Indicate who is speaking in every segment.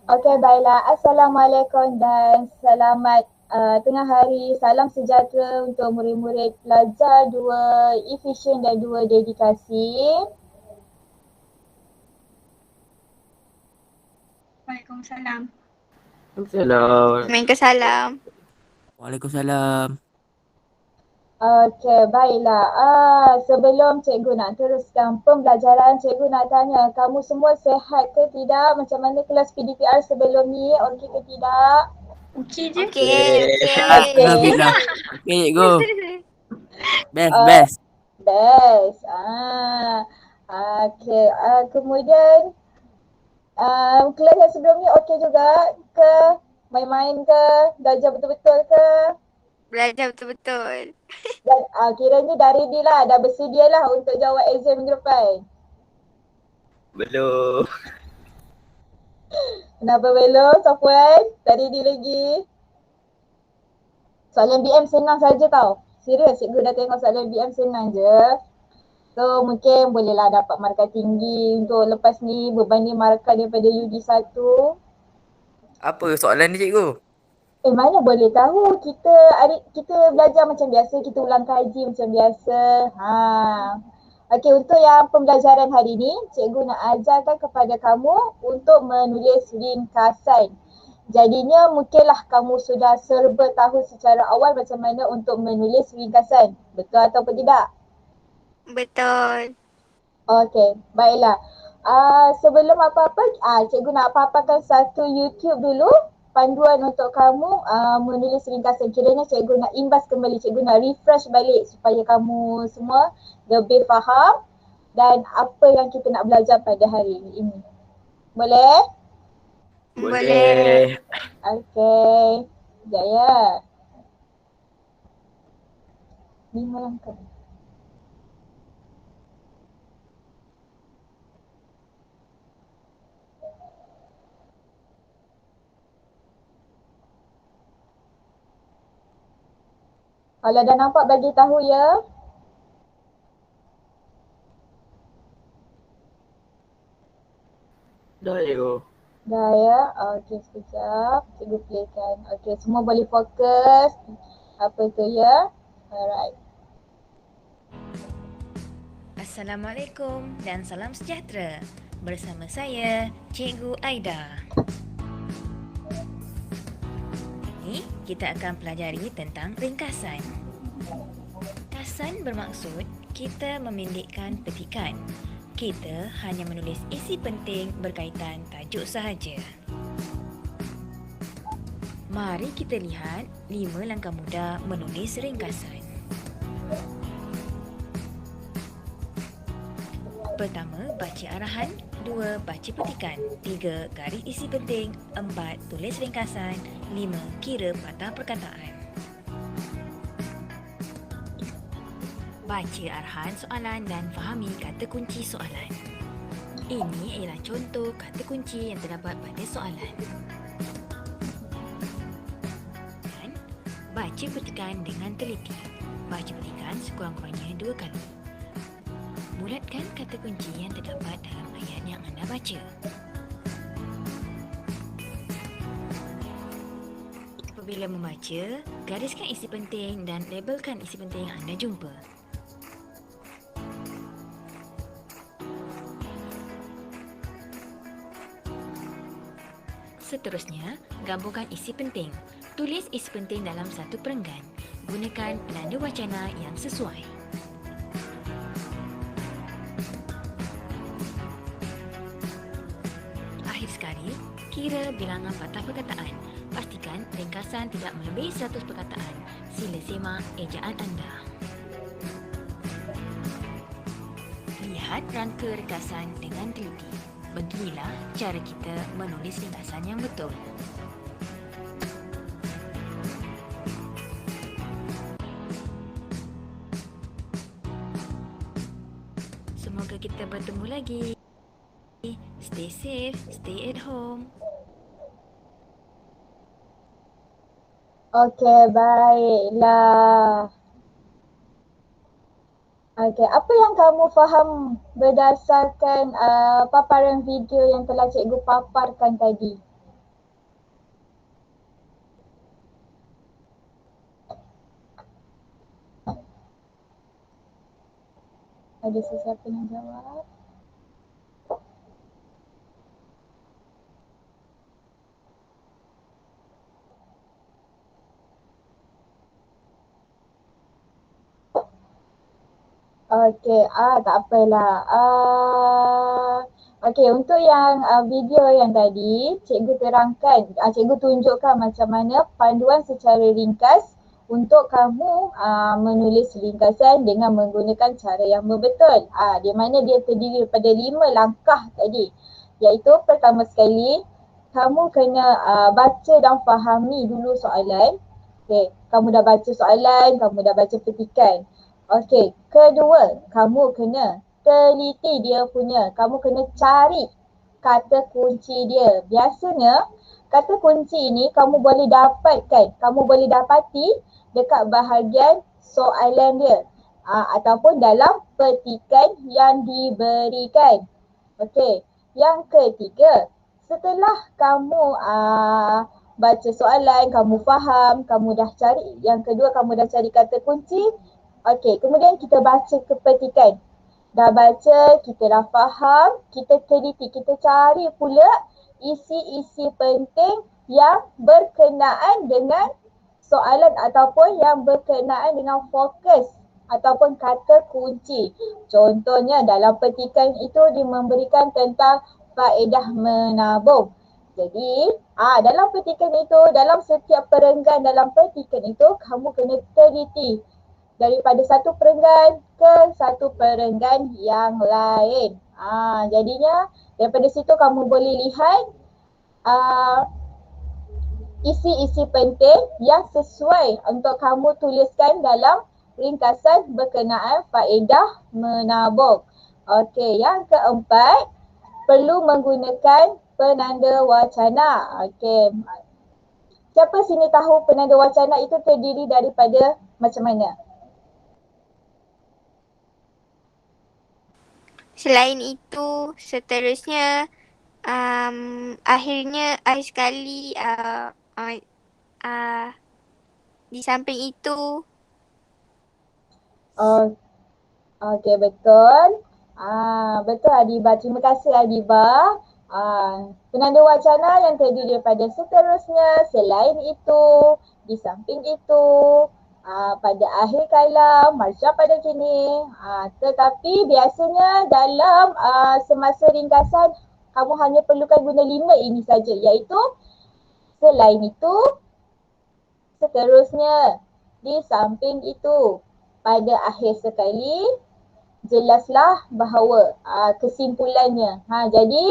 Speaker 1: Okey, baiklah. Assalamualaikum dan selamat tengah hari. Salam sejahtera untuk murid-murid pelajar 2 Efisien dan 2 Dedikasi.
Speaker 2: Waalaikumsalam.
Speaker 3: Salam.
Speaker 4: Waalaikumsalam.
Speaker 5: Waalaikumsalam.
Speaker 1: Okey, baiklah. Sebelum cikgu nak teruskan pembelajaran, cikgu nak tanya, kamu semua sihat ke tidak? Macam mana kelas PDPR sebelum ni? Okey ke tidak?
Speaker 2: Okey je.
Speaker 4: Okey.
Speaker 5: Alhamdulillah. Okey, cikgu. Best,
Speaker 1: Uh,
Speaker 5: best.
Speaker 1: Best. Okey. Kemudian kelas yang sebelum ni okey juga ke? Main-main ke? Belajar betul-betul ke?
Speaker 4: Belajar betul-betul.
Speaker 1: Dan kiranya dah ready lah, dah bersedia lah untuk jawab exam minggu depan.
Speaker 3: Belum.
Speaker 1: Kenapa belum, Safwan? Tak ready lagi? Soalan BM senang saja tau. Serius, cikgu dah tengok soalan BM senang je. So mungkin bolehlah dapat markah tinggi untuk lepas ni berbanding markah daripada UD1.
Speaker 5: Apa soalan ni, cikgu?
Speaker 1: Mana boleh tahu, kita belajar macam biasa, kita ulang kaji macam biasa. Okey, untuk yang pembelajaran hari ni, cikgu nak ajarkan kepada kamu untuk menulis ringkasan. Jadinya mungkinlah kamu sudah serba tahu secara awal macam mana untuk menulis ringkasan. Betul atau tidak?
Speaker 4: Betul.
Speaker 1: Okey, baiklah. Sebelum apa-apa, cikgu nak paparkan satu YouTube dulu, panduan untuk kamu menulis ringkasan. Kiranya cikgu nak imbas kembali, cikgu nak refresh balik supaya kamu semua lebih faham dan apa yang kita nak belajar pada hari ini. Boleh?
Speaker 3: Boleh.
Speaker 1: Okey. Sekejap ya. 5 langkah. Kalau dah nampak bagi tahu ya.
Speaker 3: Dah, cikgu.
Speaker 1: Dah ya. Okey, sekejap. Cikgu playkan. Okey, semua boleh fokus. Apa tu ya? Alright.
Speaker 6: Assalamualaikum dan salam sejahtera. Bersama saya, Cikgu Aida. Ini kita akan pelajari tentang ringkasan. Ringkasan bermaksud kita memendekkan petikan. Kita hanya menulis isi penting berkaitan tajuk sahaja. Mari kita lihat 5 langkah mudah menulis ringkasan. Pertama, baca arahan. 2. Baca petikan. 3. Garis isi penting. 4. Tulis ringkasan. 5. Kira patah perkataan. Baca arahan soalan dan fahami kata kunci soalan. Ini ialah contoh kata kunci yang terdapat pada soalan. Dan baca petikan dengan teliti. Baca petikan sekurang-kurangnya 2 kali. Bulatkan kata kunci yang terdapat dalam ayat yang anda baca. Apabila membaca, gariskan isi penting dan labelkan isi penting yang anda jumpa. Seterusnya, gabungkan isi penting. Tulis isi penting dalam satu perenggan. Gunakan penanda wacana yang sesuai. Akhir sekali, kira bilangan patah perkataan. Pastikan ringkasan tidak melebihi 100 perkataan. Sila semak ejaan anda. Lihat rangka ringkasan dengan teliti. Beginilah cara kita menulis ringkasan yang betul. Semoga kita bertemu lagi. Stay safe, stay at home.
Speaker 1: Okey, baiklah. Okey, apa yang kamu faham berdasarkan paparan video yang telah cikgu paparkan tadi? Ada sesiapa yang jawab? Okey, tak apalah. Okey, untuk yang video yang tadi, cikgu terangkan, cikgu tunjukkan macam mana panduan secara ringkas untuk kamu menulis ringkasan dengan menggunakan cara yang betul. Di mana dia terdiri daripada 5 langkah tadi. Iaitu pertama sekali, kamu kena baca dan fahami dulu soalan. Okey, kamu dah baca soalan, kamu dah baca petikan. Okey, kedua, kamu kena teliti dia punya. Kamu kena cari kata kunci dia. Biasanya, kata kunci ini kamu boleh dapatkan, kamu boleh dapati dekat bahagian soalan dia. Ataupun dalam petikan yang diberikan. Okey, yang ketiga, setelah kamu baca soalan, kamu faham, kamu dah cari, yang kedua kamu dah cari kata kunci. Okey, kemudian kita baca ke petikan. Dah baca, kita dah faham, kita teliti, kita cari pula isi-isi penting yang berkenaan dengan soalan ataupun yang berkenaan dengan fokus ataupun kata kunci. Contohnya dalam petikan itu dia memberikan tentang faedah menabung. Jadi, dalam petikan itu, dalam setiap perenggan dalam petikan itu, kamu kena teliti daripada satu perenggan ke satu perenggan yang lain. Jadinya daripada situ kamu boleh lihat isi-isi penting yang sesuai untuk kamu tuliskan dalam ringkasan berkenaan faedah menabung. Okey, yang keempat, perlu menggunakan penanda wacana. Okey. Siapa sini tahu penanda wacana itu terdiri daripada macam mana?
Speaker 4: Selain itu, seterusnya akhir sekali di samping itu.
Speaker 1: Okey, betul. Betul Adiba. Terima kasih Adiba. Penanda wacana yang terdiri daripada seterusnya, selain itu, di samping itu, pada akhir kalam, marsyah pada kini. Tetapi biasanya dalam semasa ringkasan, kamu hanya perlukan guna 5 ini saja, iaitu selain itu, seterusnya, di samping itu, pada akhir sekali, jelaslah bahawa kesimpulannya. Jadi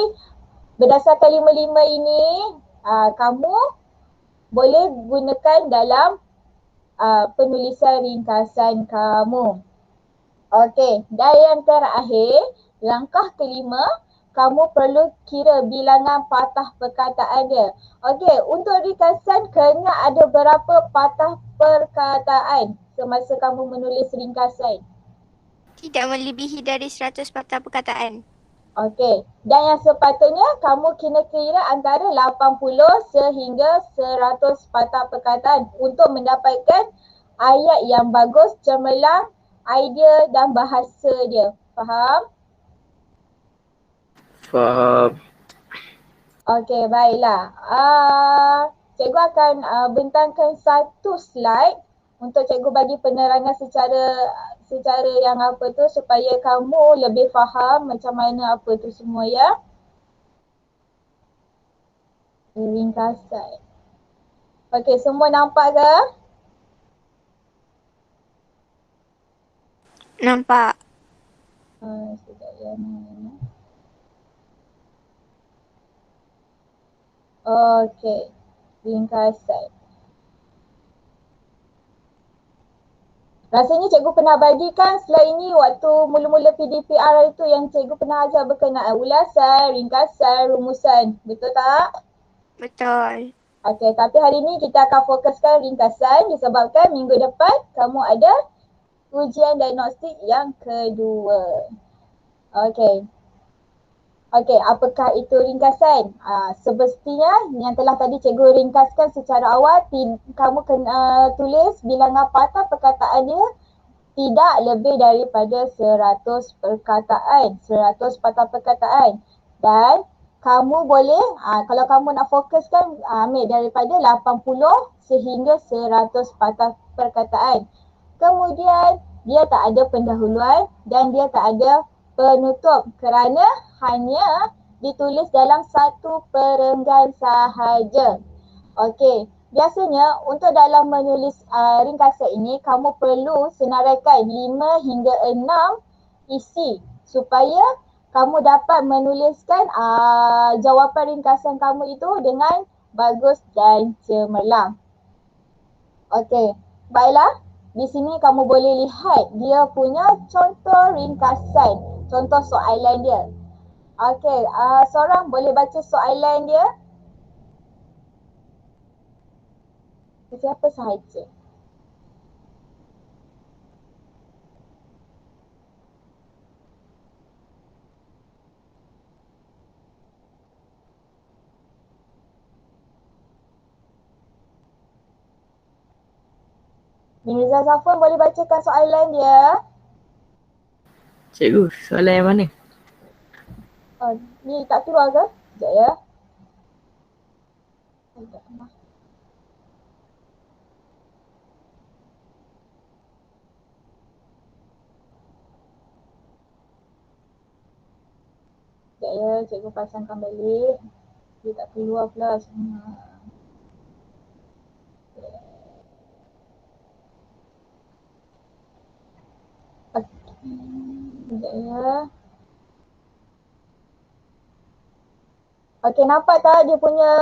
Speaker 1: berdasarkan 5-5 ini, kamu boleh gunakan dalam penulisan ringkasan kamu. Okey, dan yang terakhir, langkah kelima, kamu perlu kira bilangan patah perkataan dia. Okey, untuk ringkasan kena ada berapa patah perkataan semasa kamu menulis ringkasan?
Speaker 4: Tidak melebihi dari 100 patah perkataan.
Speaker 1: Okey, dan yang sepatutnya kamu kena kira antara 80 sehingga 100 patah perkataan untuk mendapatkan ayat yang bagus, cemerlang, idea dan bahasa dia. Faham?
Speaker 3: Faham.
Speaker 1: Okey, baiklah. Cikgu akan bentangkan satu slide untuk cikgu bagi penerangan secara yang apa tu supaya kamu lebih faham macam mana apa tu semua ya. Ringkasan. Okey, semua nampak ke?
Speaker 4: Nampak.
Speaker 1: Sekejap ya. Okey, ringkasan. Rasanya cikgu pernah bagikan slide ini waktu mula-mula PDPR itu yang cikgu pernah ajar berkenaan ulasan, ringkasan, rumusan. Betul tak?
Speaker 4: Betul.
Speaker 1: Okey, tapi hari ini kita akan fokuskan ringkasan disebabkan minggu depan kamu ada ujian diagnostik yang kedua. Okey. Okey, apakah itu ringkasan? Semestinya yang telah tadi cikgu ringkaskan secara awal, kamu kena tulis bilangan patah perkataan dia tidak lebih daripada 100 perkataan, 100 patah perkataan. Dan kamu boleh, kalau kamu nak fokuskan, ambil daripada 80 sehingga 100 patah perkataan. Kemudian dia tak ada pendahuluan dan dia tak ada penutup kerana hanya ditulis dalam satu perenggan sahaja. Okey, biasanya untuk dalam menulis ringkasan ini kamu perlu senaraikan 5 hingga 6 isi supaya kamu dapat menuliskan jawapan ringkasan kamu itu dengan bagus dan cemerlang. Okey, baiklah. Di sini kamu boleh lihat dia punya contoh ringkasan, contoh soalan dia. Okey, seorang boleh baca soalan dia? Siapa sahaja. Mirza Zafran boleh bacakan soalan dia?
Speaker 3: Cikgu, soalan yang mana?
Speaker 1: Ni tak keluar ke? Sekejap ya. Sekejap ya, cikgu pasangkan balik. Dia tak keluar pula semua. Sekejap ya. Okey, nampak tak dia punya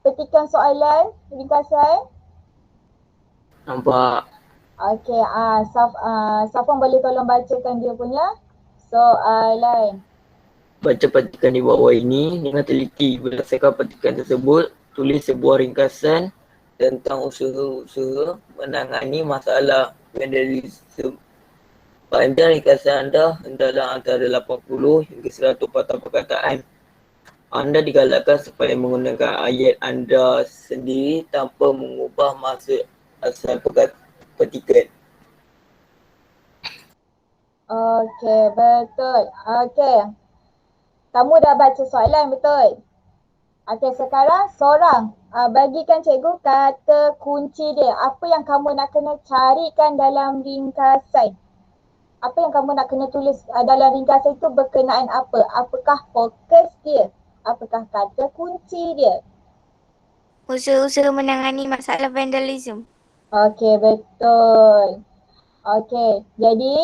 Speaker 1: petikan soalan, ringkasan?
Speaker 3: Nampak.
Speaker 1: Okey, Safwan boleh tolong bacakan dia punya soalan.
Speaker 3: Baca petikan di bawah ini dengan teliti. Berdasarkan petikan tersebut, tulis sebuah ringkasan tentang usaha-usaha menangani masalah vandalisme. Panjang ringkasan anda hendaklah antara 80 hingga 100 patah perkataan. Anda digalakkan supaya menggunakan ayat anda sendiri tanpa mengubah maksud asal petikan.
Speaker 1: Okey, betul. Okey. Kamu dah baca soalan, betul? Okey, sekarang seorang bagikan cikgu kata kunci dia. Apa yang kamu nak kena carikan dalam ringkasan? Apa yang kamu nak kena tulis dalam ringkasan itu berkenaan apa? Apakah fokus dia? Apakah kata kunci dia?
Speaker 4: Usaha-usaha menangani masalah vandalisme.
Speaker 1: Okey, betul. Okey, jadi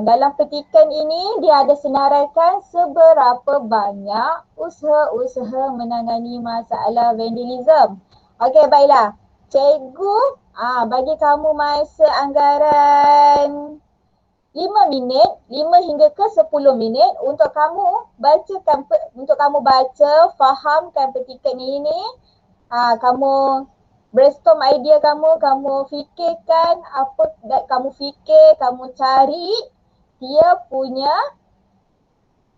Speaker 1: dalam petikan ini dia ada senaraikan seberapa banyak usaha-usaha menangani masalah vandalisme. Okey, baiklah. Cikgu bagi kamu masa anggaran 5 minit, 5 hingga ke 10 minit untuk kamu bacakan, untuk kamu baca, fahamkan petikan ini. Kamu brainstorm idea kamu fikirkan apa kamu fikir, kamu cari dia punya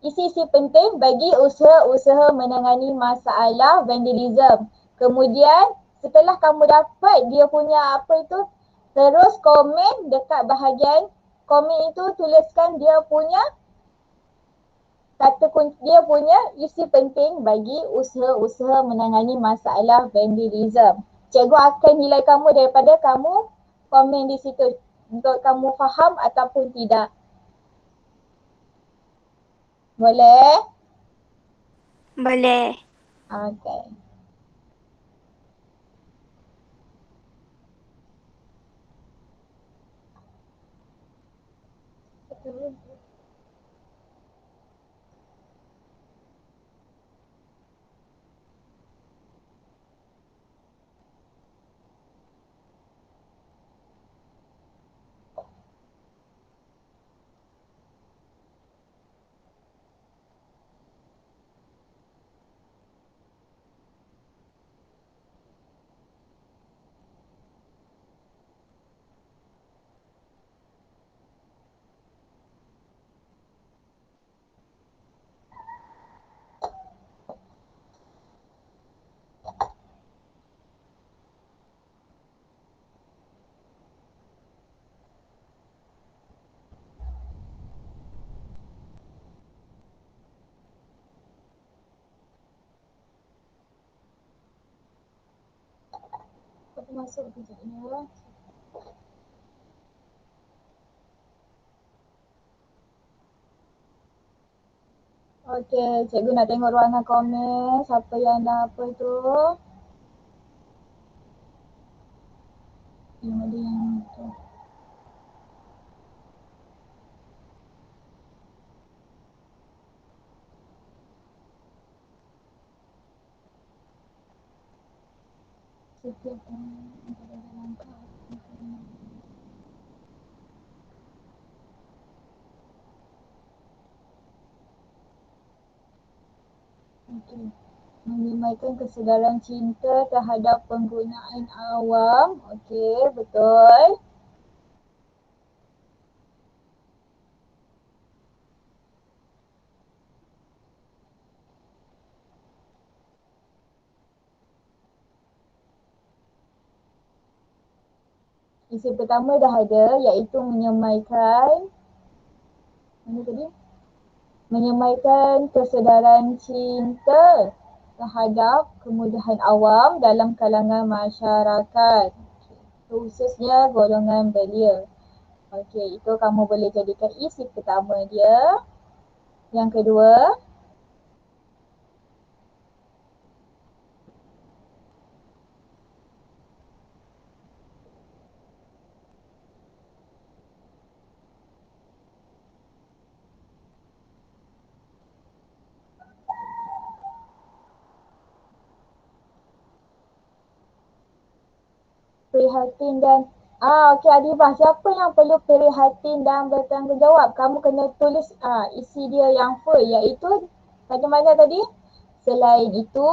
Speaker 1: isi-isi penting bagi usaha-usaha menangani masalah vandalisme. Kemudian setelah kamu dapat dia punya apa itu, terus komen dekat bahagian komen itu, tuliskan dia punya kata kunci, dia punya isi penting bagi usaha-usaha menangani masalah vandalisme. Cikgu akan nilai kamu daripada kamu komen di situ untuk kamu faham ataupun tidak. Boleh?
Speaker 4: Boleh.
Speaker 1: Okey. masuk kejap ya. Okey, cikgu nak tengok ruangan komen. Siapa yang dah apa tu? Yang ada yang tu. Setiap orang ada langkah. Okey. Menyemaikan kesedaran cinta terhadap penggunaan awam. Okey, betul. Isi pertama dah ada iaitu menyemaikan. Mana tadi? Menyemaikan kesedaran cinta terhadap kemudahan awam dalam kalangan masyarakat. Khususnya golongan belia. Okey, itu kamu boleh jadikan isi pertama dia. Yang kedua, prihatin dan okey Adibah, siapa yang perlu prihatin dan bertanggungjawab? Kamu kena tulis isi dia yang full iaitu bagaimana tadi? Selain itu,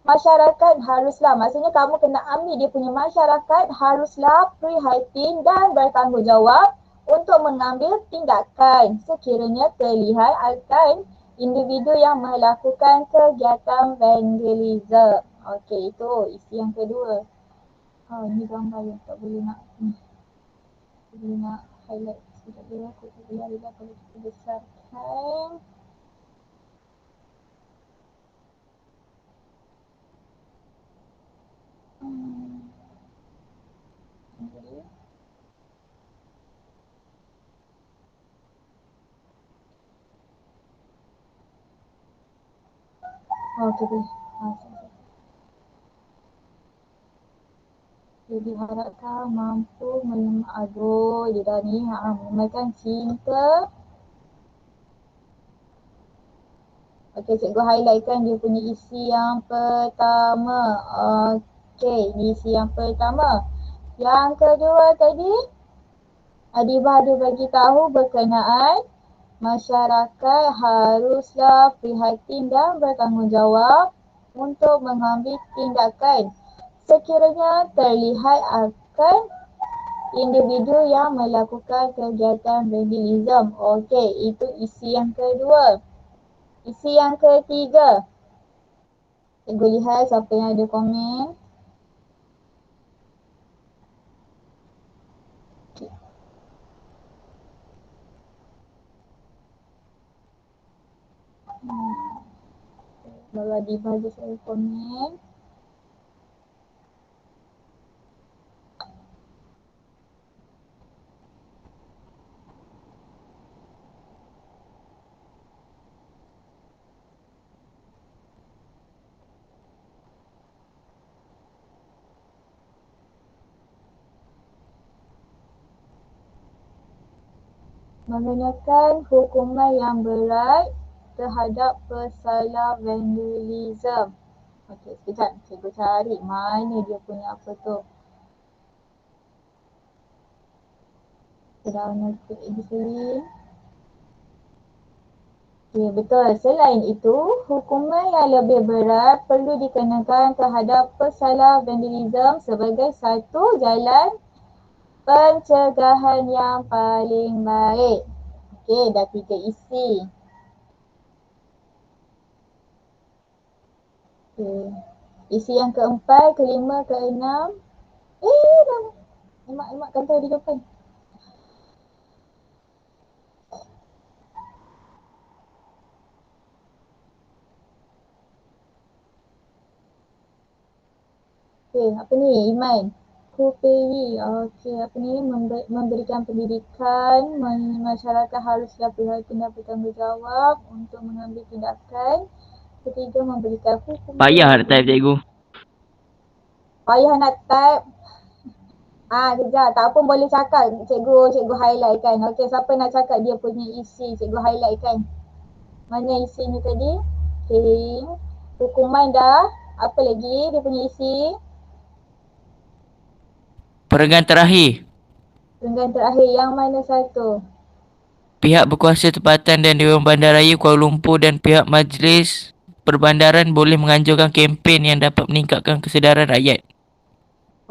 Speaker 1: masyarakat haruslah, maksudnya kamu kena ambil dia punya masyarakat haruslah prihatin dan bertanggungjawab untuk mengambil tindakan sekiranya terlihat akan individu yang melakukan kegiatan vandalisme. Okey, itu isi yang kedua. Ni gambar yang tak boleh nak highlight sekejap dia. Aku tak boleh highlight kalau kita besarkan. Okey boleh. Jadi harapkan mampu dia dah ni menyemaikan cinta. Okey, cikgu highlightkan dia punya isi yang pertama. Okey, isi yang pertama. Yang kedua tadi, Adibah ada bagi tahu berkenaan masyarakat haruslah prihatin dan bertanggungjawab untuk mengambil tindakan sekiranya terlihat akan individu yang melakukan kegiatan vandalisme. Okey, itu isi yang kedua. Isi yang ketiga. Cikgu lihat siapa yang ada komen. Baru Adibah je saya komen. Mengenakan hukuman yang berat terhadap pesalah vandalisme. Okey, sekejap cikgu cari mana dia punya apa tu. Sedang ikut edisi. Ya betul. Selain itu, hukuman yang lebih berat perlu dikenakan terhadap pesalah vandalisme sebagai satu jalan pencegahan yang paling baik. Okey, dah 3 isi. Okey. Isi yang keempat, kelima, keenam. Dah. Emak kata di depan. Okey, apa ni Iman? Kuperi. Okey, apa ni memberikan pendidikan, masyarakat haruslah prihatin dan bertanggungjawab untuk mengambil tindakan. Ketiga, memberikan hukum.
Speaker 3: Payah nak type cikgu.
Speaker 1: Payah nak type. Kejap. Tak apa boleh cakap. Cikgu highlight kan. Okey, siapa nak cakap dia punya isi? Cikgu highlight kan. Mana isinya tadi? Okey. Hukuman dah. Apa lagi dia punya isi?
Speaker 5: Perenggan terakhir.
Speaker 1: Perenggan terakhir yang mana satu?
Speaker 5: Pihak berkuasa tempatan dan Dewan Bandaraya Kuala Lumpur dan pihak Majlis Perbandaran boleh menganjurkan kempen yang dapat meningkatkan kesedaran rakyat.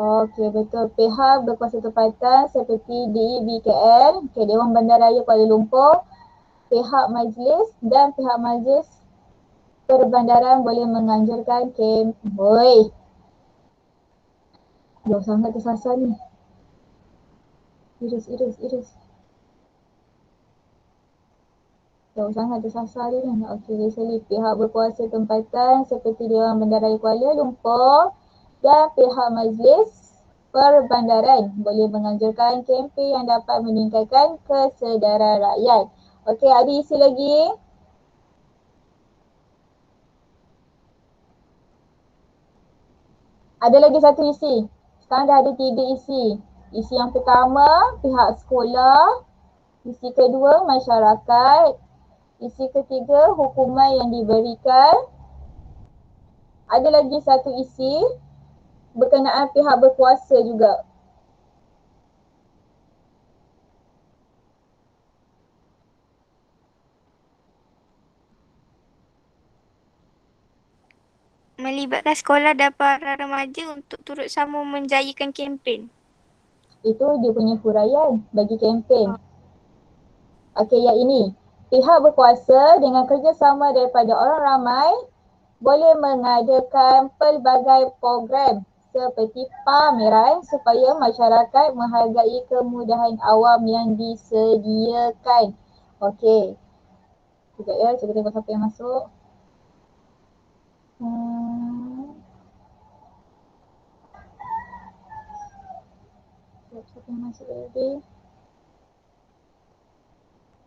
Speaker 1: Okey, betul. Pihak berkuasa tempatan seperti DBKL, Dewan Bandaraya Kuala Lumpur, pihak majlis dan pihak majlis perbandaran boleh menganjurkan kempen. Jauh sangat tersasar ni. Iris. Jauh sangat tersasar dia ni. Okey, sorry. Pihak berkuasa tempatan seperti Dewan Bandaraya Kuala Lumpur dan pihak majlis perbandaran boleh menganjurkan kempen yang dapat meningkatkan kesedaran rakyat. Okey, ada isi lagi? Ada lagi satu isi. Sekarang dah ada 3 isi. Isi yang pertama, pihak sekolah. Isi kedua, masyarakat. Isi ketiga, hukuman yang diberikan. Ada lagi satu isi berkenaan pihak berkuasa juga.
Speaker 4: Melibatkan sekolah dan para remaja untuk turut sama menjayakan kempen.
Speaker 1: Itu dia punya huraian bagi kempen. Okey, yang ini. Pihak berkuasa dengan kerjasama daripada orang ramai boleh mengadakan pelbagai program seperti pameran supaya masyarakat menghargai kemudahan awam yang disediakan. Okey. Sekejap ya, cuba tengok siapa yang masuk. Siapa yang masuk tadi?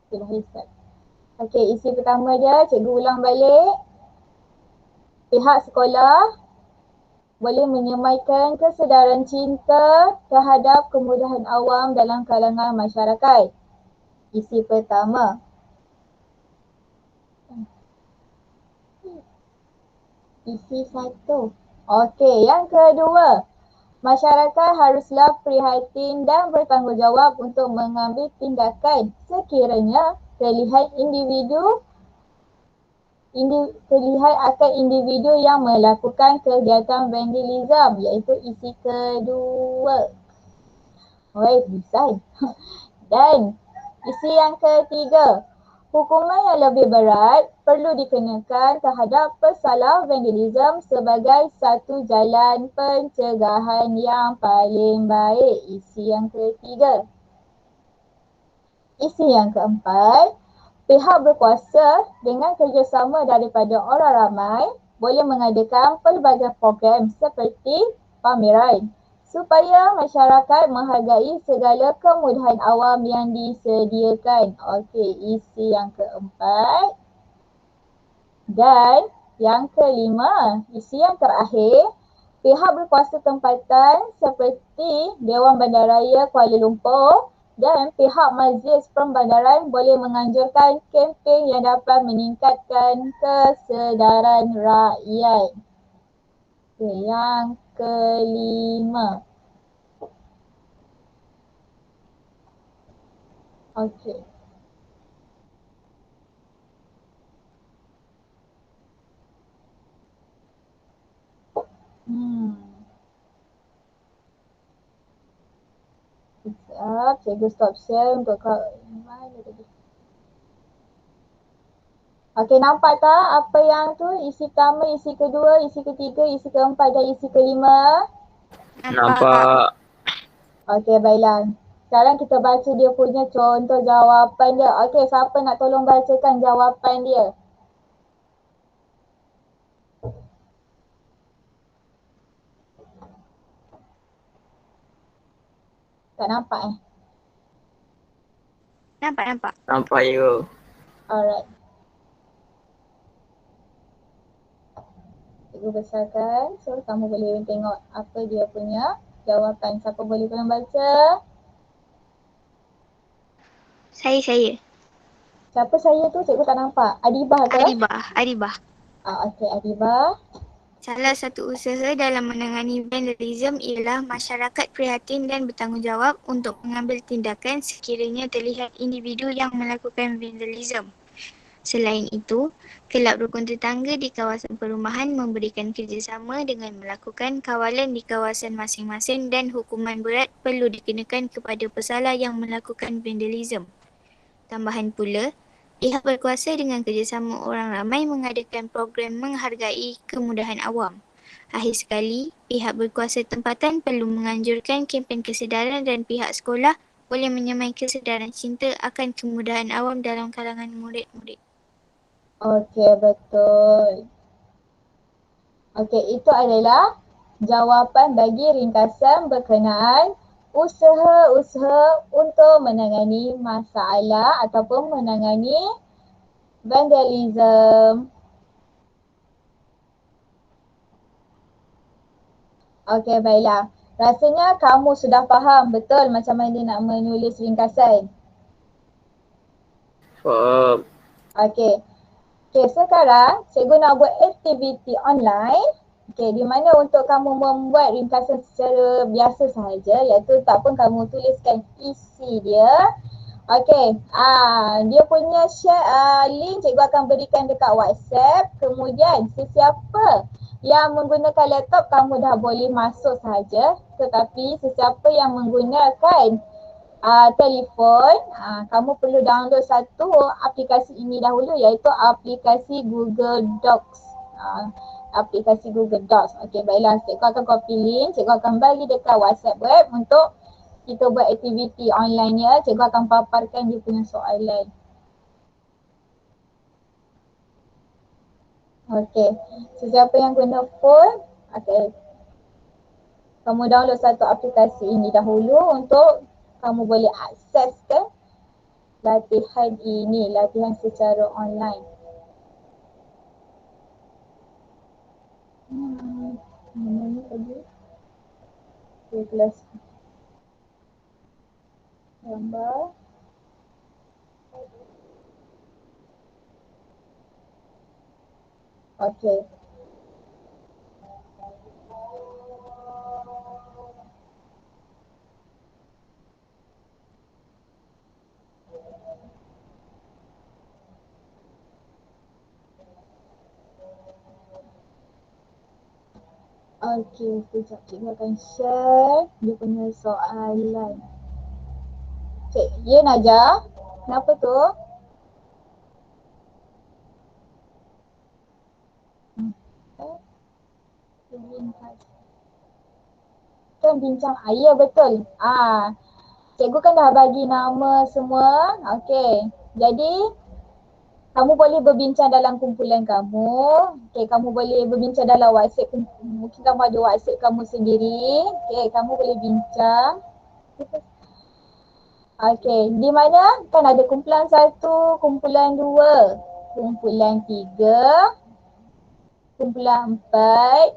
Speaker 1: Okay, dah start. Okey, isi pertama dia, cikgu ulang balik. Pihak sekolah boleh menyemaikan kesedaran cinta terhadap kemudahan awam dalam kalangan masyarakat. Isi pertama. Isi satu. Okey, yang kedua. Masyarakat haruslah prihatin dan bertanggungjawab untuk mengambil tindakan sekiranya terlihat akan individu yang melakukan kegiatan vandalism, iaitu isi kedua. Tulisan. Dan isi yang ketiga. Hukuman yang lebih berat perlu dikenakan terhadap pesalah vandalism sebagai satu jalan pencegahan yang paling baik. Isi yang ketiga. Isi yang keempat, pihak berkuasa dengan kerjasama daripada orang ramai boleh mengadakan pelbagai program seperti pameran supaya masyarakat menghargai segala kemudahan awam yang disediakan. Okey, isi yang keempat. Dan yang kelima, isi yang terakhir, pihak berkuasa tempatan seperti Dewan Bandaraya Kuala Lumpur dan pihak Majlis Perbandaran boleh menganjurkan kempen yang dapat meningkatkan kesedaran rakyat. Okay, yang kelima. Okey. Sekejap, cikgu stop share untuk kau. Mana tadi? Okey, nampak tak apa yang tu? Isi pertama, isi kedua, isi ketiga, isi keempat dan isi kelima?
Speaker 3: Nampak.
Speaker 1: Okey, baiklah. Sekarang kita baca dia punya contoh jawapan dia. Okey, siapa nak tolong bacakan jawapan dia? Tak nampak
Speaker 4: Nampak.
Speaker 3: Nampak you.
Speaker 1: Alright. Cikgu besarkan. So kamu boleh tengok apa dia punya jawapan. Siapa boleh tolong baca?
Speaker 4: Saya.
Speaker 1: Siapa saya tu? Cikgu tak nampak. Adibah ke?
Speaker 4: Adibah.
Speaker 1: Okey, Adibah.
Speaker 4: Salah satu usaha dalam menangani vandalism ialah masyarakat prihatin dan bertanggungjawab untuk mengambil tindakan sekiranya terlihat individu yang melakukan vandalism. Selain itu, kelab rukun tetangga di kawasan perumahan memberikan kerjasama dengan melakukan kawalan di kawasan masing-masing dan hukuman berat perlu dikenakan kepada pesalah yang melakukan vandalism. Tambahan pula, pihak berkuasa dengan kerjasama orang ramai mengadakan program menghargai kemudahan awam. Akhir sekali, pihak berkuasa tempatan perlu menganjurkan kempen kesedaran dan pihak sekolah boleh menyamai kesedaran cinta akan kemudahan awam dalam kalangan murid-murid.
Speaker 1: Okey, betul. Okey, itu adalah jawapan bagi ringkasan berkenaan usaha-usaha untuk menangani masalah ataupun menangani vandalism. Okey, baiklah. Rasanya kamu sudah faham betul macam mana nak menulis ringkasan.
Speaker 3: Faham.
Speaker 1: Okey. Okey, sekarang cikgu nak buat aktiviti online. Okey, di mana untuk kamu membuat ringkasan secara biasa sahaja, iaitu tak pun kamu tuliskan isi dia. Okey, dia punya share link cikgu akan berikan dekat WhatsApp. Kemudian sesiapa yang menggunakan laptop kamu dah boleh masuk sahaja. Tetapi sesiapa yang menggunakan telefon, kamu perlu download satu aplikasi ini dahulu, iaitu aplikasi Google Docs. Aplikasi Google Docs. Okey, baiklah, cikgu akan copy link, cikgu akan bagi dekat WhatsApp web untuk kita buat aktiviti online ya. Cikgu akan paparkan dia punya soalan. Okey, sesiapa yang guna phone, okey, kamu download satu aplikasi ini dahulu untuk kamu boleh akseskan latihan ini, latihan secara online. Mana tadi? Kelas gambar. Okey. Okey, sekejap cikgu akan share dia punya soalan. Cik, ya Najah? Kenapa tu? Kan bincang, ya betul. Cikgu kan dah bagi nama semua. Okey, jadi kamu boleh berbincang dalam kumpulan kamu. Okey, kamu boleh berbincang dalam WhatsApp. Mungkin kamu ada WhatsApp kamu sendiri. Okey, kamu boleh bincang. Okey, di mana kan ada kumpulan 1, kumpulan 2, kumpulan 3, kumpulan 4,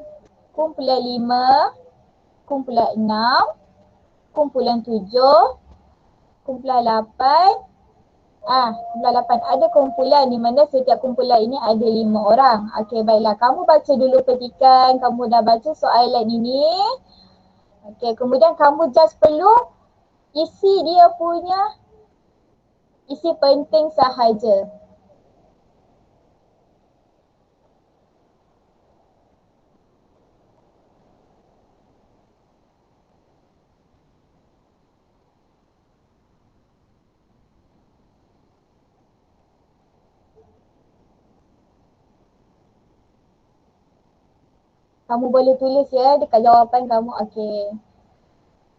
Speaker 1: kumpulan 5, kumpulan 6, kumpulan 7, kumpulan 8. Kumpulan 8. Ada kumpulan di mana setiap kumpulan ini ada 5 orang. Okey, baiklah. Kamu baca dulu petikan. Kamu dah baca soalan ini. Okey, kemudian kamu just perlu isi dia punya isi penting sahaja. Kamu boleh tulis ya dekat jawapan kamu. Okey.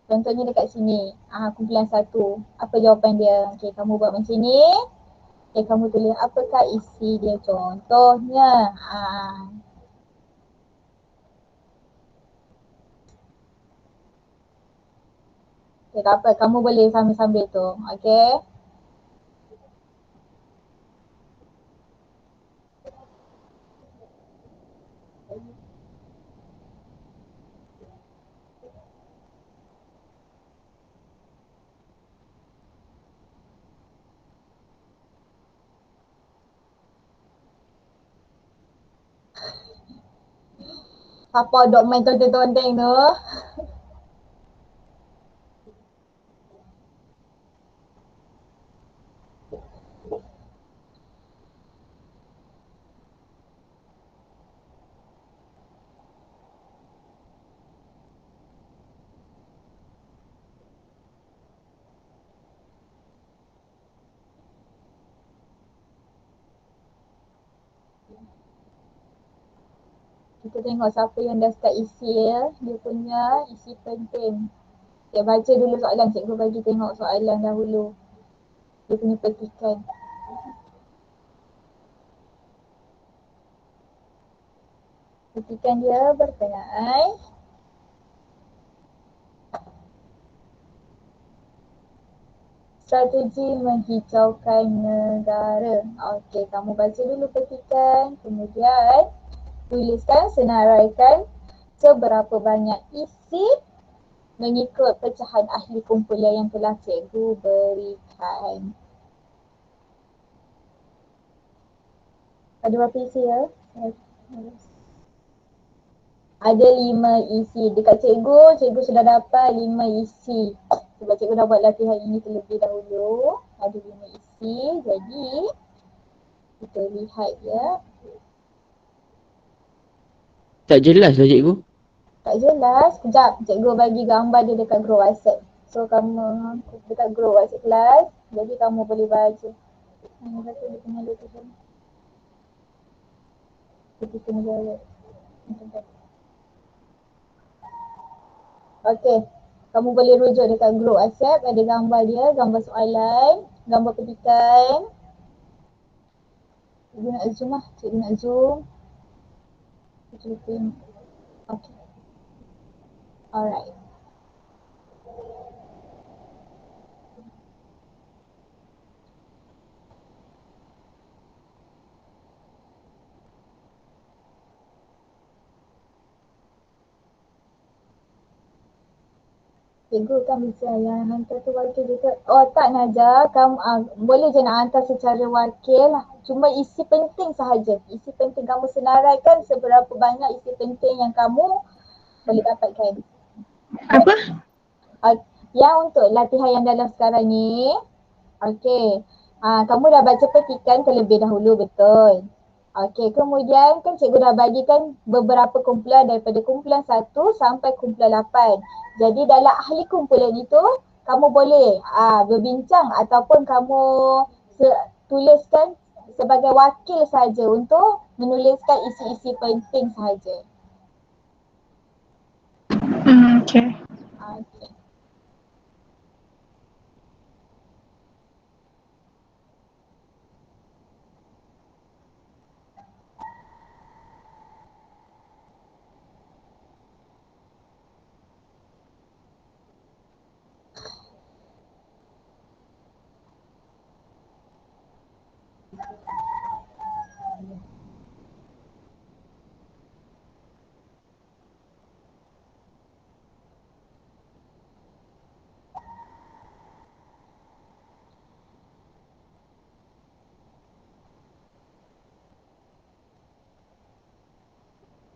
Speaker 1: Contohnya dekat sini. Kumpulan 1. Apa jawapan dia? Okey, kamu buat macam ni. Okey, kamu tulis apakah isi dia contohnya. Okay, tak apa, kamu boleh sambil-sambil tu. Okay. Siapa dok main tonteng-tonteng tu? Kita tengok siapa yang dah start isi ya. Dia punya isi penting. Okay, baca dulu soalan. Cikgu bagi tengok soalan dahulu. Dia punya petikan. Petikan dia berkenaan strategi menghijaukan negara. Okey, kamu baca dulu petikan. Kemudian tuliskan, senaraikan seberapa banyak isi mengikut pecahan ahli kumpulan yang telah cikgu berikan. Ada berapa isi ya? Ada 5 isi. Dekat cikgu sudah dapat 5 isi. Sebab cikgu dah buat latihan ini terlebih dahulu. Ada 5 isi. Jadi kita lihat ya.
Speaker 5: Tak jelas lah cikgu.
Speaker 1: Tak jelas. Sekejap, cikgu bagi gambar dia dekat group WhatsApp. So kamu dekat group WhatsApp kelas. Jadi kamu boleh baca. Ini baca dia punya location. Ketika negara. Okey. Kamu boleh rujuk dekat group WhatsApp. Ada gambar dia, gambar soalan, gambar petikan. Cikgu nak zoom lah. Cikgu nak zoom. Okay. Alright. Cikgu kan bisa yang hantar tu wakil juga. Oh tak Najah, kamu boleh je nak hantar secara wakil lah. Cuma isi penting sahaja. Isi penting kamu senaraikan seberapa banyak isi penting yang kamu boleh dapatkan.
Speaker 2: Apa?
Speaker 1: Yang untuk latihan yang dalam sekarang ni, okey. Kamu dah baca petikan terlebih dahulu, betul? Okey, kemudian kan cikgu dah bagikan beberapa kumpulan daripada kumpulan 1 sampai kumpulan 8. Jadi dalam ahli kumpulan itu, kamu boleh berbincang ataupun kamu tuliskan sebagai wakil saja untuk menuliskan isi-isi penting sahaja.
Speaker 2: Okay.
Speaker 1: Okey.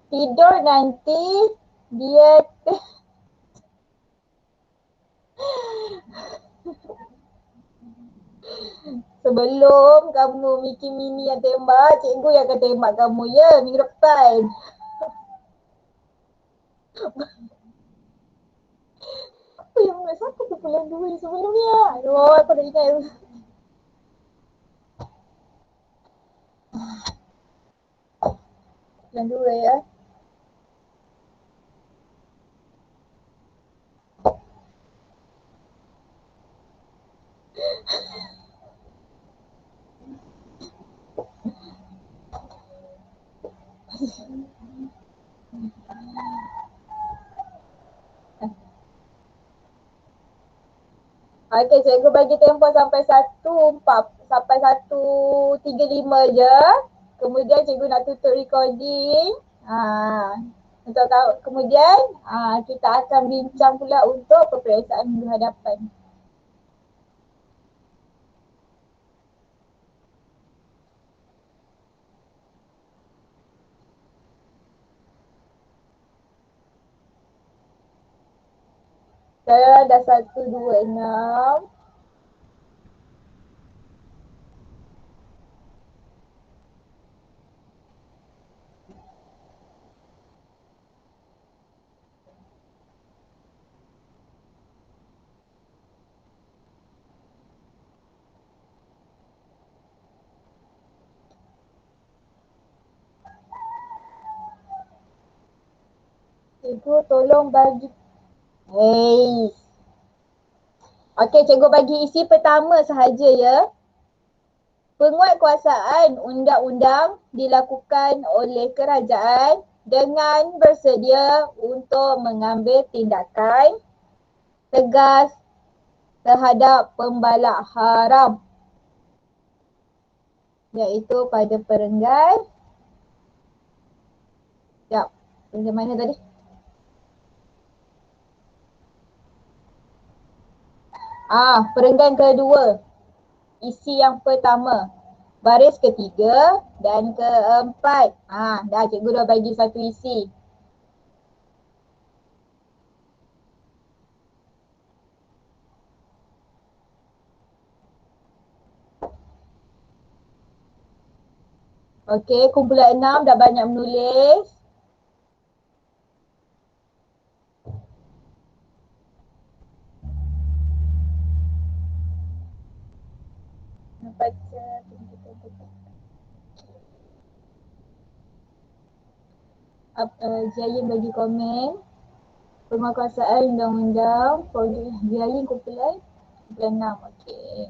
Speaker 1: Tidur nanti dia sebelum kamu Miki Mini yang tembak, cikgu yang akan tembak kamu ya minggu depan. Apa yang nak siapa tu bulan 2 ni sebelumnya? Aduh, aku dah ingat. Bulan 2 ya. Okey, cikgu bagi tempoh sampai 1:35 je. Kemudian cikgu nak tutup recording. Untuk tahu kemudian kita akan bincang pula untuk peperiksaan minggu hadapan. Saya dah 126. Cikgu tolong bagi. Okey, cikgu bagi isi pertama sahaja ya. Penguatkuasaan undang-undang dilakukan oleh kerajaan dengan bersedia untuk mengambil tindakan tegas terhadap pembalak haram, iaitu pada perenggan. Perenggan mana tadi? Perenggan kedua. Isi yang pertama. Baris ketiga dan keempat. Dah cikgu dah bagi satu isi. Okey, kumpulan 6 dah banyak menulis. Baca Jayin bagi komen. Penguatkuasaan undang-undang Jayin kumpulan 6. Okey.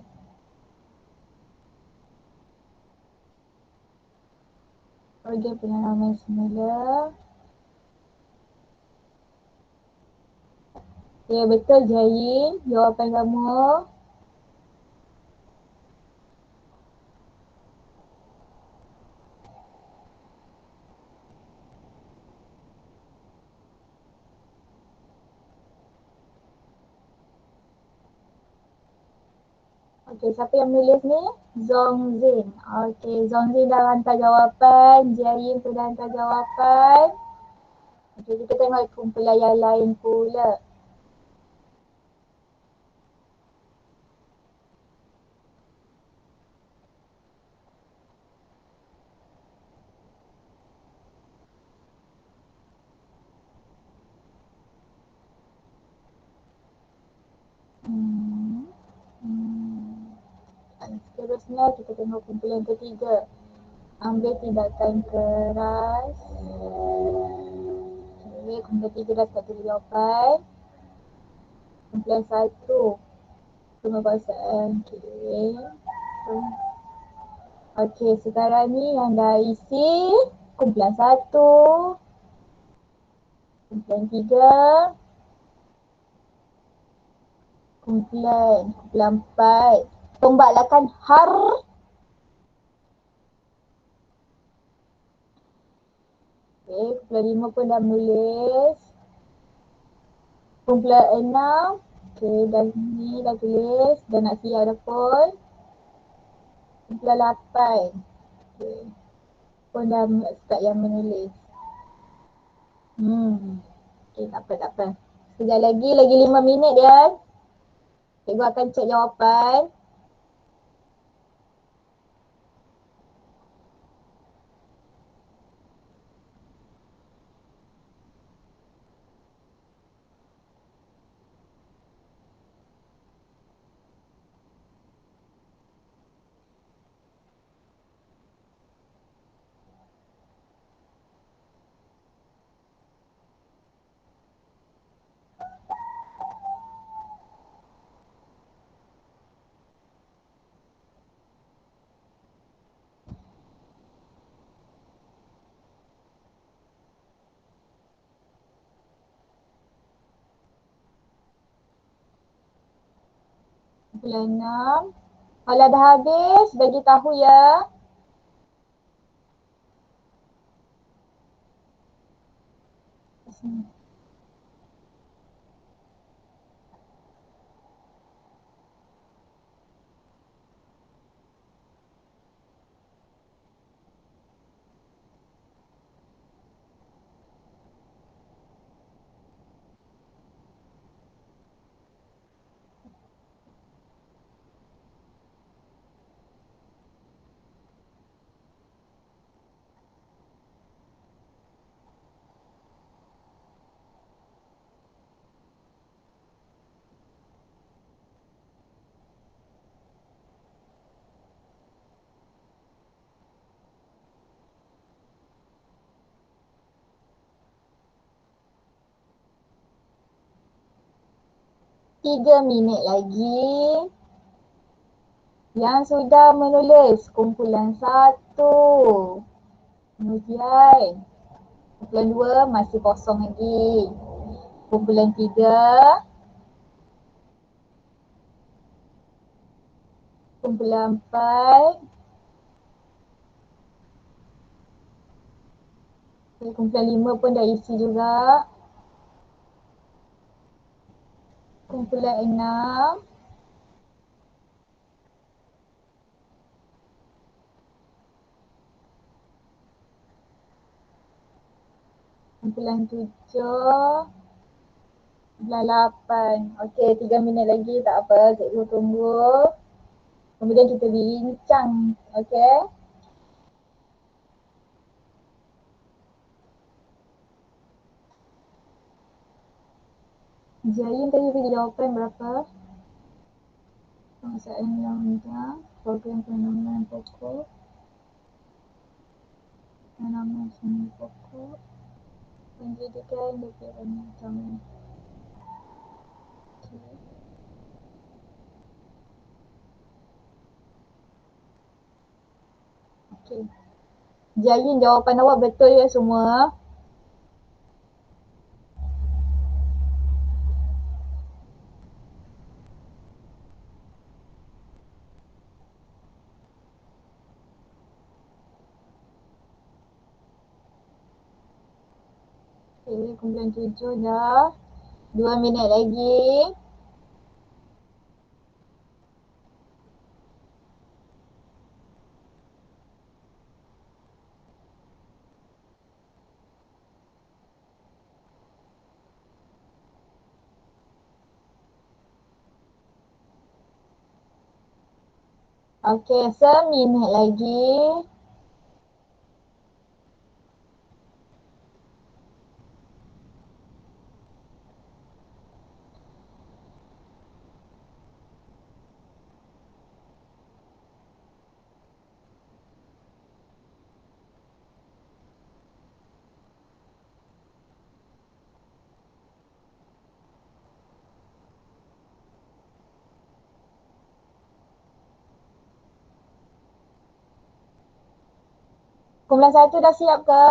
Speaker 1: Program pengalaman semula. Ya, betul Jayin. Jawapan kamu. Okey, siapa yang menulis ni? Zongzin. Okey, Zongzin dah hantar jawapan. Jayin pun dah hantar jawapan. Okey, kita tengok kumpulan yang lain pula. Seterusnya kita tengok kumpulan ketiga. Ambil tindakan keras. Okey, kumpulan tiga dah start tulis jawapan. Kumpulan 1. Penguatkuasaan. Okey, sekarang ni yang dah isi kumpulan 1. Kumpulan 3. Kumpulan 4. Pembalakan har. Okey, kumpulan 5 pun dah menulis. Kumpulan 6. Okey, dah tulis. Dah nak siap dah pun. Kumpulan 8. Okey. Pun dah start yang menulis. Okey, tak apa. Sekejap lagi 5 minit dia. Cikgu akan cek jawapan. 6. Kalau dah habis, bagi tahu ya. Sini. Tiga minit lagi. Yang sudah menulis kumpulan 1. Kemudian kumpulan 2 masih kosong lagi. Kumpulan 3. Kumpulan 4. Kumpulan 5 pun dah isi juga. Kumpulan 6. Kumpulan 7. Kumpulan 8. Okey, 3 minit lagi, tak apa, cikgu tunggu. Kemudian kita bincang, okey. Jayin tadi bagi jawapan berapa? Penguasaan undang-undang, program penanaman pokok, penanaman seni pokok, pendidikan dan pengetahuan. Okey. Jayin jawapan awak betul ya semua? Okey, kumpulan 7 dah. 2 minit lagi. Okey, seminit lagi. Kumpulan 1 dah siap ke?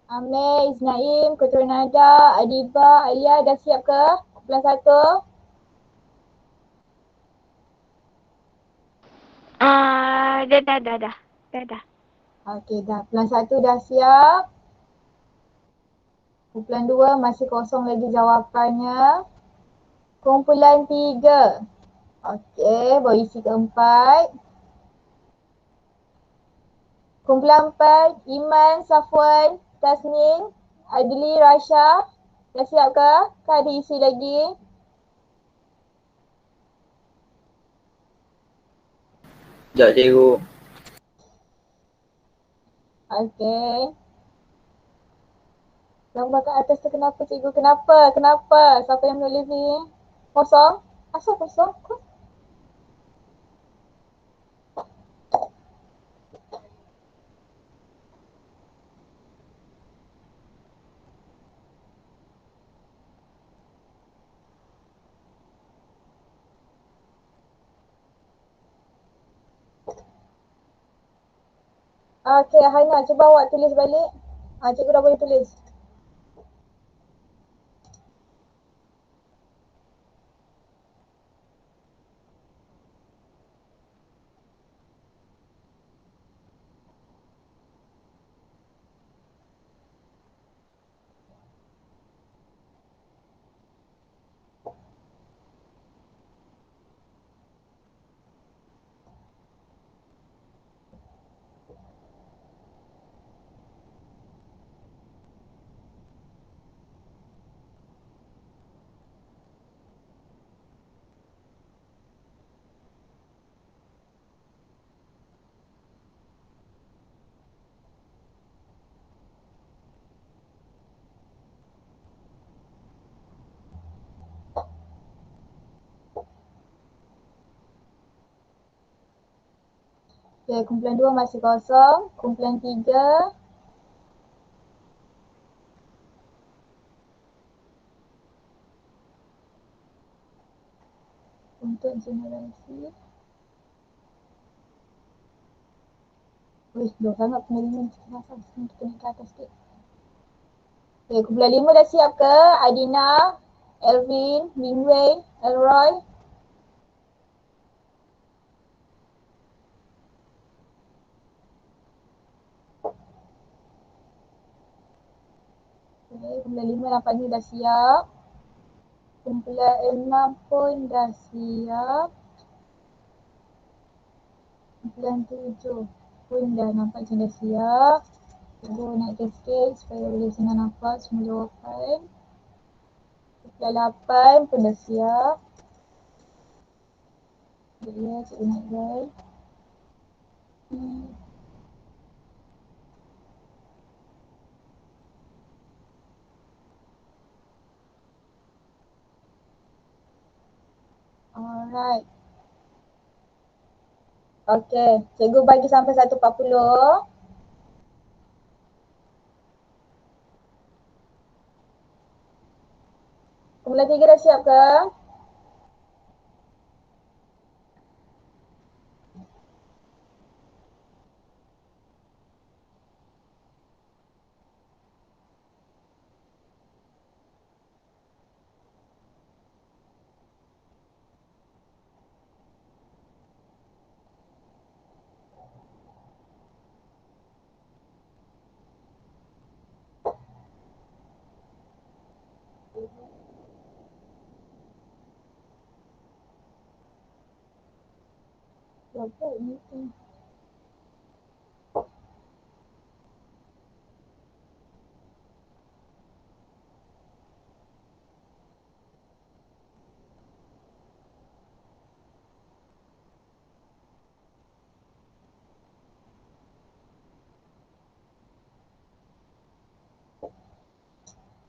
Speaker 1: Amir, Isnaim, Ketua Nada, Adiba, Alia dah siap ke? Kumpulan 1?
Speaker 4: Dah.
Speaker 1: Okey, dah. Kumpulan 1 dah siap. Kumpulan 2 masih kosong lagi jawapannya. Kumpulan 3. Okey, baru isi keempat. Kumpulan 4, Iman, Safwan, Tasnim, Adli, Rasha. Dah siap ke? Kan ada isi lagi?
Speaker 3: Sekejap cikgu.
Speaker 1: Okey. Gambar kat atas tu kenapa cikgu? Kenapa? Kenapa? Siapa yang menulis ni? Kosong? Asal kosong? Okey, Hana, cuba awak tulis balik. Cikgu dah boleh tulis. Okay, kumpulan 2 masih kosong. Kumpulan 3. Untuk generasi. Wih, jauh sangat pengalaman kita rasa. Kita naik ke atas sikit. Okay, kumpulan 5 dah siap ke? Adina, Elvin, Mingwei, Elroy. Okay, kumpulan 5 nampaknya dah siap. Kumpulan 6 pun dah siap. Kumpulan 7 pun dah nampak macam dah siap. Cikgu naikkan sikit supaya boleh senang nampak semua jawapan. Kumpulan 8 pun dah siap. Ya, cikgu naikkan. Alright. Okay, cikgu bagi sampai 1.40. Kumpulan 3 dah siap ke? Berapa ini tu?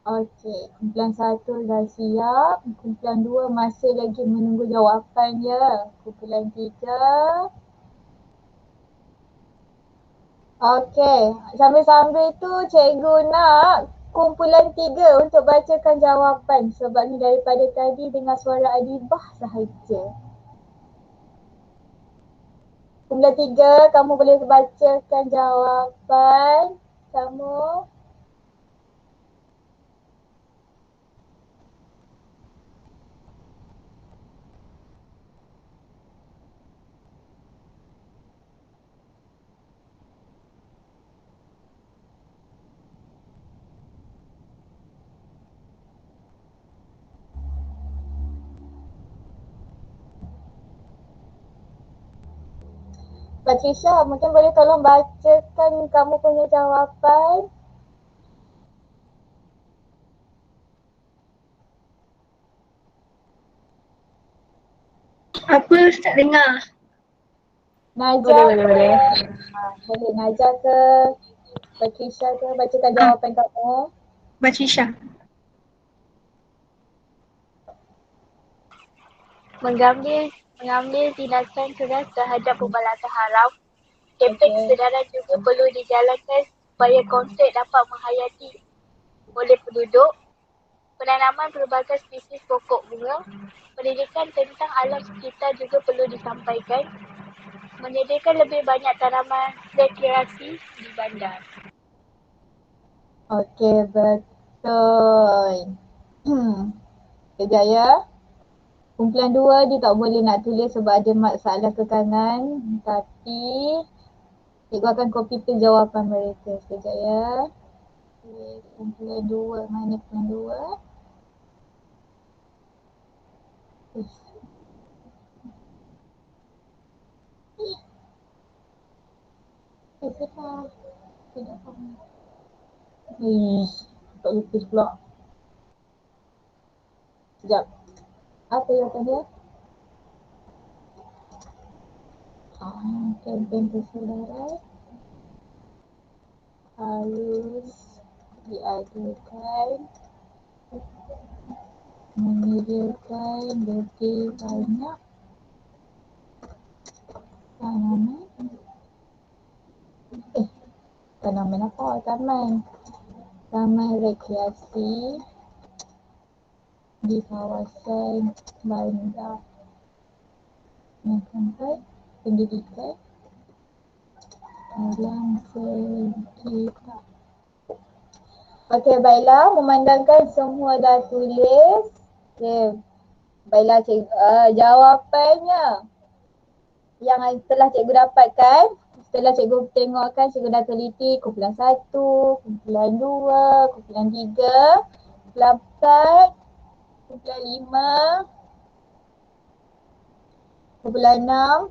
Speaker 1: Okey, kumpulan 1 dah siap. Kumpulan 2 masih lagi menunggu jawapan ya. Kumpulan 3. Okey, sambil-sambil tu cikgu nak kumpulan 3 untuk bacakan jawapan sebabnya daripada tadi dengar suara Adibah sahaja. Kumpulan 3, kamu boleh bacakan jawapan kamu. Patricia, mungkin boleh tolong bacakan kamu punya jawapan?
Speaker 2: Apa tak dengar?
Speaker 1: Najah
Speaker 2: Boleh.
Speaker 1: boleh Najah ke Patricia ke bacakan jawapan kamu.
Speaker 2: Bacisha.
Speaker 4: Mengambil tindakan keras terhadap pembalasan haram. Kempen
Speaker 1: Okey.
Speaker 4: kesedaran juga perlu dijalankan supaya konsep dapat menghayati oleh penduduk. Penanaman pelbagai spesies pokok bunga. Pendidikan tentang alam sekitar juga perlu disampaikan. Menyediakan lebih banyak tanaman rekreasi di bandar.
Speaker 1: Okey, betul. Kejap ya. Kumpulan 2 dia tak boleh nak tulis sebab ada masalah kekangan. Tapi cikgu akan copy paste jawapan mereka. Sekejap ya. Okay, kumpulan 2. Mana kumpulan 2? Sedap. Tidak faham. Tak lupis pula. Sekejap. Apa jawapan dia? Kempen kesedaran harus diadakan menyediakan lebih banyak tanaman Tanaman apa? Taman rekreasi di kawasan bandar. Yang keempat, pendidikan alam sekitar. Okey, baiklah, memandangkan semua dah tulis. Okey, baiklah jawapannya yang telah cikgu dapatkan setelah cikgu tengokkan, cikgu dah teliti kumpulan 1, kumpulan 2, kumpulan 3, kumpulan 4, kumpulan 5, kumpulan 6,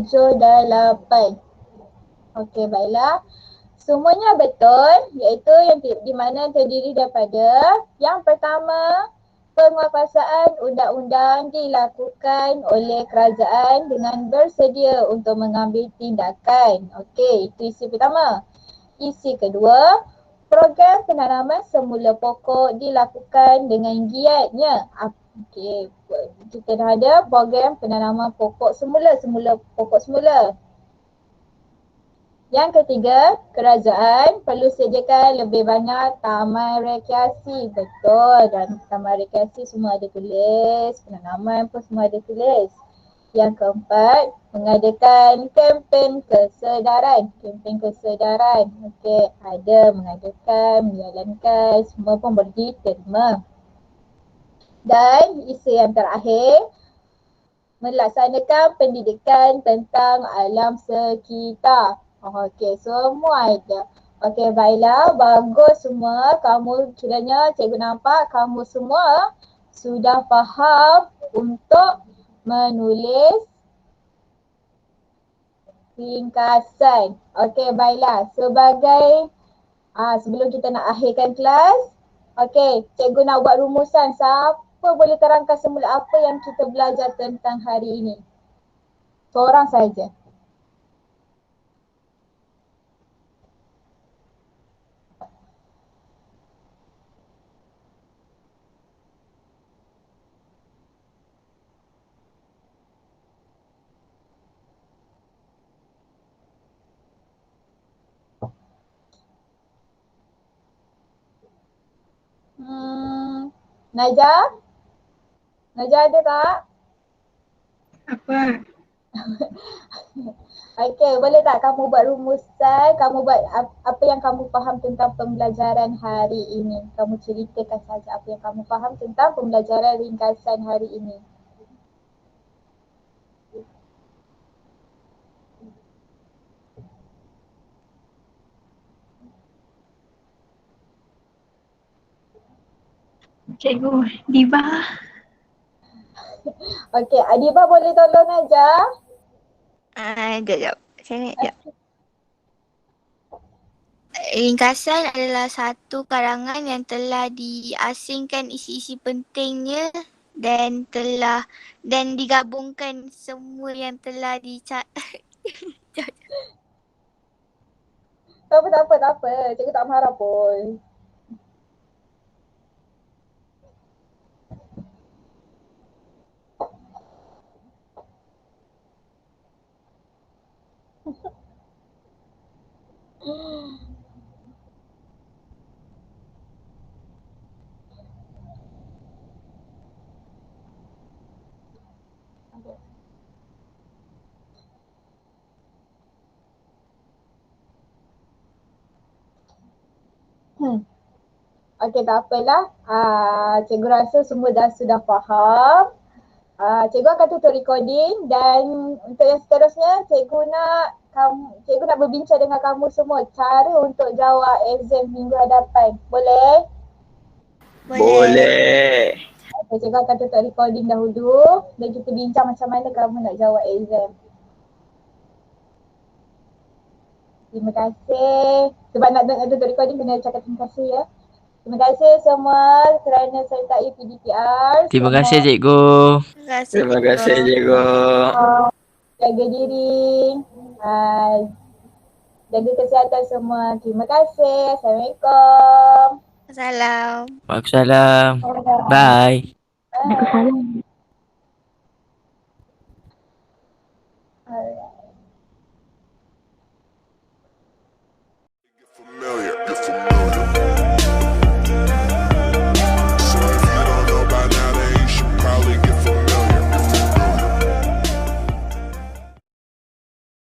Speaker 1: 7 dan 8. Okey, baiklah. Semuanya betul, iaitu yang di mana terdiri daripada yang pertama, penguatkuasaan undang-undang dilakukan oleh kerajaan dengan bersedia untuk mengambil tindakan. Okey, itu isi pertama. Isi kedua, program penanaman semula pokok dilakukan dengan giatnya. Okey, kita dah ada program penanaman pokok semula pokok semula. Yang ketiga, kerajaan perlu sediakan lebih banyak taman rekreasi. Betul, dan taman rekreasi semua ada tulis, penanaman pun semua ada tulis. Yang keempat, mengadakan kempen kesedaran. Okey, ada mengadakan, menjalankan, semua pun boleh diterima. Dan isu yang terakhir, melaksanakan pendidikan tentang alam sekitar. Okey, semua ada. Okey, baiklah. Bagus semua. Kamu kiranya cikgu nampak kamu semua sudah faham untuk menulis ringkasan. Okey, baiklah. Sebelum kita nak akhirkan kelas, okey, cikgu nak buat rumusan. Siapa boleh terangkan semula apa yang kita belajar tentang hari ini? Seorang saja. Najah? Najah ada tak?
Speaker 2: Apa?
Speaker 1: Okey, boleh tak kamu buat rumusan, kamu buat apa yang kamu faham tentang pembelajaran hari ini. Kamu ceritakan saja apa yang kamu faham tentang pembelajaran ringkasan hari ini.
Speaker 2: Cikgu Diva.
Speaker 1: Okey, Adiba boleh tolong Najah?
Speaker 4: Sekejap. Saya nak sekejap. Ringkasan adalah satu karangan yang telah diasingkan isi-isi pentingnya dan digabungkan semua yang telah
Speaker 1: Tak apa. Cikgu tak marah pun. Okey, tak apalah. Cikgu rasa semua sudah faham. Cikgu akan tutup recording dan untuk yang seterusnya cikgu nak berbincang dengan kamu semua cara untuk jawab exam minggu hadapan. Boleh?
Speaker 3: Boleh.
Speaker 1: Okay, cikgu akan tutup recording dahulu dan kita bincang macam mana kamu nak jawab exam. Terima kasih. Sebab nak tutup recording kena cakap terima kasih ya. Terima kasih semua kerana sertai PDPR.
Speaker 5: Terima kasih cikgu.
Speaker 3: Terima kasih cikgu.
Speaker 1: Jaga diri. Jaga kesihatan semua. Terima kasih. Assalamualaikum.
Speaker 4: Salam.
Speaker 5: Waalaikumsalam. Bye.
Speaker 1: Bye.